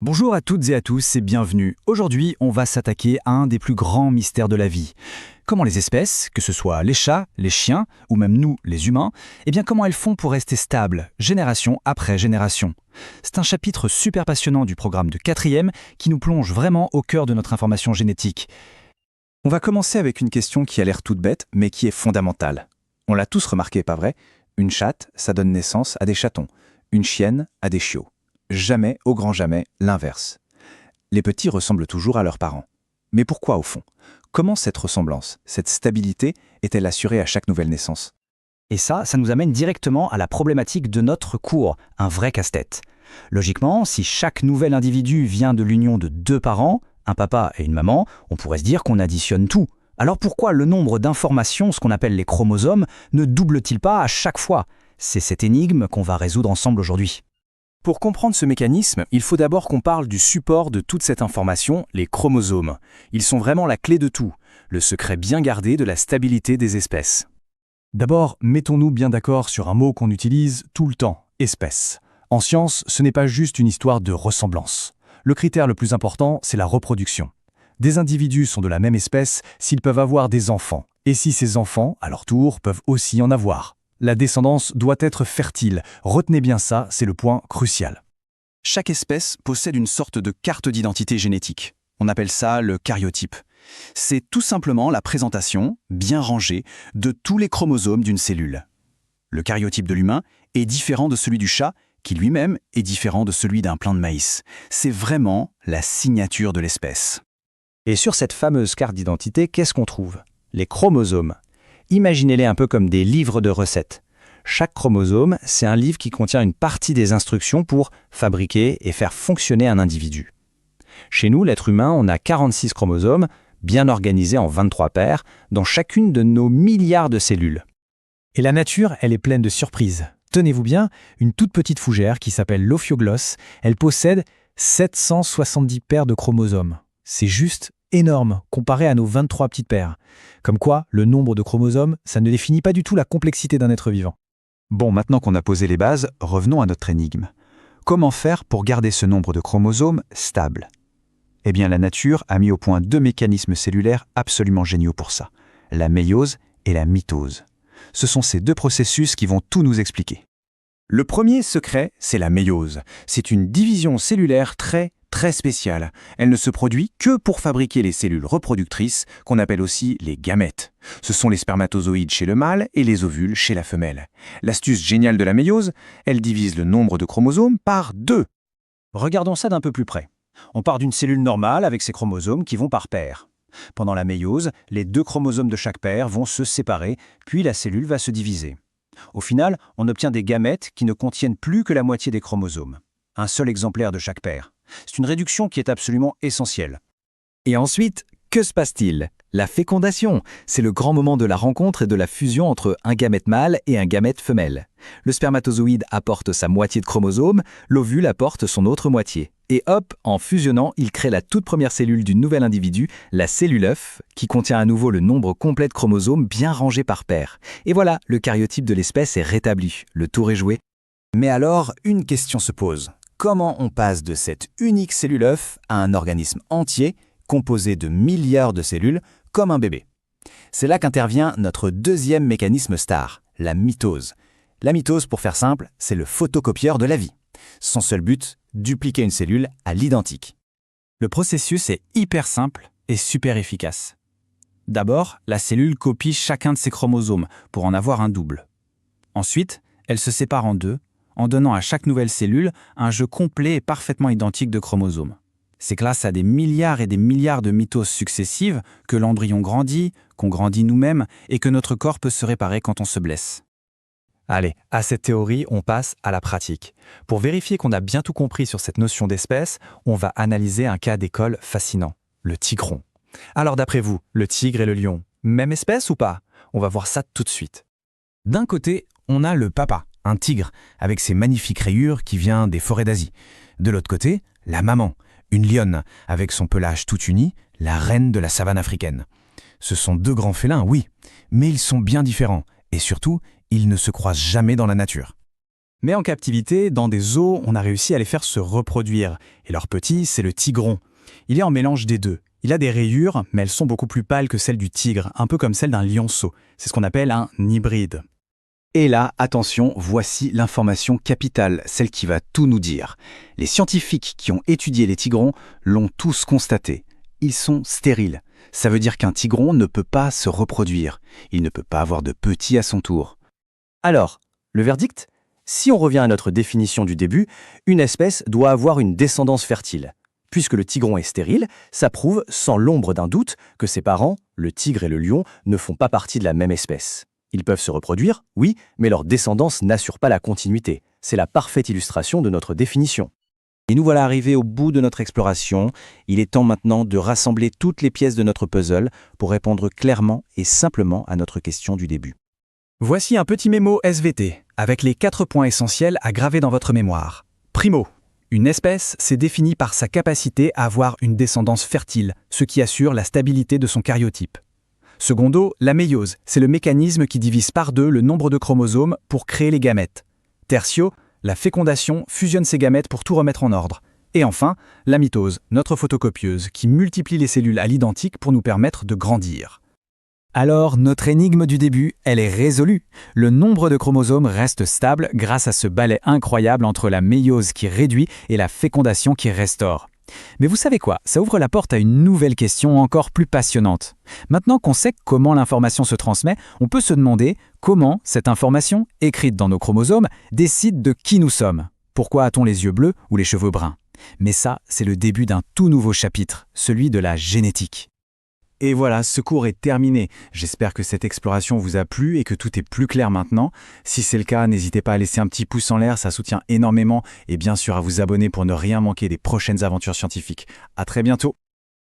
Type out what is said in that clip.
Bonjour à toutes et à tous et bienvenue. Aujourd'hui, on va s'attaquer à un des plus grands mystères de la vie. Comment les espèces, que ce soit les chats, les chiens ou même nous, les humains, comment elles font pour rester stables, génération après génération. C'est un chapitre super passionnant du programme de 4e qui nous plonge vraiment au cœur de notre information génétique. On va commencer avec une question qui a l'air toute bête, mais qui est fondamentale. On l'a tous remarqué, pas vrai? Une chatte, ça donne naissance à des chatons. Une chienne, à des chiots. Jamais, au grand jamais, l'inverse. Les petits ressemblent toujours à leurs parents. Mais pourquoi au fond? Comment cette ressemblance, cette stabilité, est-elle assurée à chaque nouvelle naissance? Et ça nous amène directement à la problématique de notre cours, un vrai casse-tête. Logiquement, si chaque nouvel individu vient de l'union de deux parents, un papa et une maman, on pourrait se dire qu'on additionne tout. Alors pourquoi le nombre d'informations, ce qu'on appelle les chromosomes, ne double-t-il pas à chaque fois? C'est cette énigme qu'on va résoudre ensemble aujourd'hui. Pour comprendre ce mécanisme, il faut d'abord qu'on parle du support de toute cette information, les chromosomes. Ils sont vraiment la clé de tout, le secret bien gardé de la stabilité des espèces. D'abord, mettons-nous bien d'accord sur un mot qu'on utilise tout le temps, espèce. En science, ce n'est pas juste une histoire de ressemblance. Le critère le plus important, c'est la reproduction. Des individus sont de la même espèce s'ils peuvent avoir des enfants, et si ces enfants, à leur tour, peuvent aussi en avoir. La descendance doit être fertile. Retenez bien ça, c'est le point crucial. Chaque espèce possède une sorte de carte d'identité génétique. On appelle ça le cariotype. C'est tout simplement la présentation, bien rangée, de tous les chromosomes d'une cellule. Le cariotype de l'humain est différent de celui du chat, qui lui-même est différent de celui d'un plant de maïs. C'est vraiment la signature de l'espèce. Et sur cette fameuse carte d'identité, qu'est-ce qu'on trouve? Les chromosomes. Imaginez-les un peu comme des livres de recettes. Chaque chromosome, c'est un livre qui contient une partie des instructions pour fabriquer et faire fonctionner un individu. Chez nous, l'être humain, on a 46 chromosomes, bien organisés en 23 paires, dans chacune de nos milliards de cellules. Et la nature, elle est pleine de surprises. Tenez-vous bien, une toute petite fougère qui s'appelle l'ophioglosse, elle possède 770 paires de chromosomes. C'est juste énorme comparé à nos 23 petites paires. Comme quoi, le nombre de chromosomes, ça ne définit pas du tout la complexité d'un être vivant. Bon, maintenant qu'on a posé les bases, revenons à notre énigme. Comment faire pour garder ce nombre de chromosomes stable? La nature a mis au point deux mécanismes cellulaires absolument géniaux pour ça, la méiose et la mitose. Ce sont ces deux processus qui vont tout nous expliquer. Le premier secret, c'est la méiose. C'est une division cellulaire très spéciale. Elle ne se produit que pour fabriquer les cellules reproductrices, qu'on appelle aussi les gamètes. Ce sont les spermatozoïdes chez le mâle et les ovules chez la femelle. L'astuce géniale de la méiose, elle divise le nombre de chromosomes par 2. Regardons ça d'un peu plus près. On part d'une cellule normale avec ses chromosomes qui vont par paire. Pendant la méiose, les deux chromosomes de chaque paire vont se séparer, puis la cellule va se diviser. Au final, on obtient des gamètes qui ne contiennent plus que la moitié des chromosomes. Un seul exemplaire de chaque paire. C'est une réduction qui est absolument essentielle. Et ensuite, que se passe-t-il? La fécondation, c'est le grand moment de la rencontre et de la fusion entre un gamète mâle et un gamète femelle. Le spermatozoïde apporte sa moitié de chromosome, l'ovule apporte son autre moitié. Et hop, en fusionnant, il crée la toute première cellule du nouvel individu, la cellule œuf, qui contient à nouveau le nombre complet de chromosomes bien rangés par paire. Et voilà, le cariotype de l'espèce est rétabli, le tour est joué. Mais alors, une question se pose. Comment on passe de cette unique cellule œuf à un organisme entier, composé de milliards de cellules, comme un bébé? C'est là qu'intervient notre deuxième mécanisme star, la mitose. La mitose, pour faire simple, c'est le photocopieur de la vie. Son seul but, dupliquer une cellule à l'identique. Le processus est hyper simple et super efficace. D'abord, la cellule copie chacun de ses chromosomes pour en avoir un double. Ensuite, elle se sépare en deux, en donnant à chaque nouvelle cellule un jeu complet et parfaitement identique de chromosomes. C'est grâce à des milliards et des milliards de mitoses successives que l'embryon grandit, qu'on grandit nous-mêmes et que notre corps peut se réparer quand on se blesse. Allez, à cette théorie, on passe à la pratique. Pour vérifier qu'on a bien tout compris sur cette notion d'espèce, on va analyser un cas d'école fascinant, le tigron. Alors d'après vous, le tigre et le lion, même espèce ou pas? On va voir ça tout de suite. D'un côté, on a le papa, un tigre, avec ses magnifiques rayures qui vient des forêts d'Asie. De l'autre côté, la maman, une lionne, avec son pelage tout uni, la reine de la savane africaine. Ce sont deux grands félins, oui, mais ils sont bien différents, et surtout, ils ne se croisent jamais dans la nature. Mais en captivité, dans des zoos, on a réussi à les faire se reproduire. Et leur petit, c'est le tigron. Il est en mélange des deux. Il a des rayures, mais elles sont beaucoup plus pâles que celles du tigre, un peu comme celles d'un lionceau. C'est ce qu'on appelle un hybride. Et là, attention, voici l'information capitale, celle qui va tout nous dire. Les scientifiques qui ont étudié les tigrons l'ont tous constaté. Ils sont stériles. Ça veut dire qu'un tigron ne peut pas se reproduire. Il ne peut pas avoir de petits à son tour. Alors, le verdict ? Si on revient à notre définition du début, une espèce doit avoir une descendance fertile. Puisque le tigron est stérile, ça prouve, sans l'ombre d'un doute, que ses parents, le tigre et le lion, ne font pas partie de la même espèce. Ils peuvent se reproduire, oui, mais leur descendance n'assure pas la continuité. C'est la parfaite illustration de notre définition. Et nous voilà arrivés au bout de notre exploration. Il est temps maintenant de rassembler toutes les pièces de notre puzzle pour répondre clairement et simplement à notre question du début. Voici un petit mémo SVT, avec les 4 points essentiels à graver dans votre mémoire. Primo. Une espèce s'est définie par sa capacité à avoir une descendance fertile, ce qui assure la stabilité de son karyotype. Secondo, la méiose, c'est le mécanisme qui divise par 2 le nombre de chromosomes pour créer les gamètes. Tertio, la fécondation fusionne ces gamètes pour tout remettre en ordre. Et enfin, la mitose, notre photocopieuse, qui multiplie les cellules à l'identique pour nous permettre de grandir. Alors, notre énigme du début, elle est résolue. Le nombre de chromosomes reste stable grâce à ce balai incroyable entre la méiose qui réduit et la fécondation qui restaure. Mais vous savez quoi, ça ouvre la porte à une nouvelle question encore plus passionnante. Maintenant qu'on sait comment l'information se transmet, on peut se demander comment cette information, écrite dans nos chromosomes, décide de qui nous sommes. Pourquoi a-t-on les yeux bleus ou les cheveux bruns ? Mais ça, c'est le début d'un tout nouveau chapitre, celui de la génétique. Et voilà, ce cours est terminé. J'espère que cette exploration vous a plu et que tout est plus clair maintenant. Si c'est le cas, n'hésitez pas à laisser un petit pouce en l'air, ça soutient énormément. Et bien sûr à vous abonner pour ne rien manquer des prochaines aventures scientifiques. À très bientôt.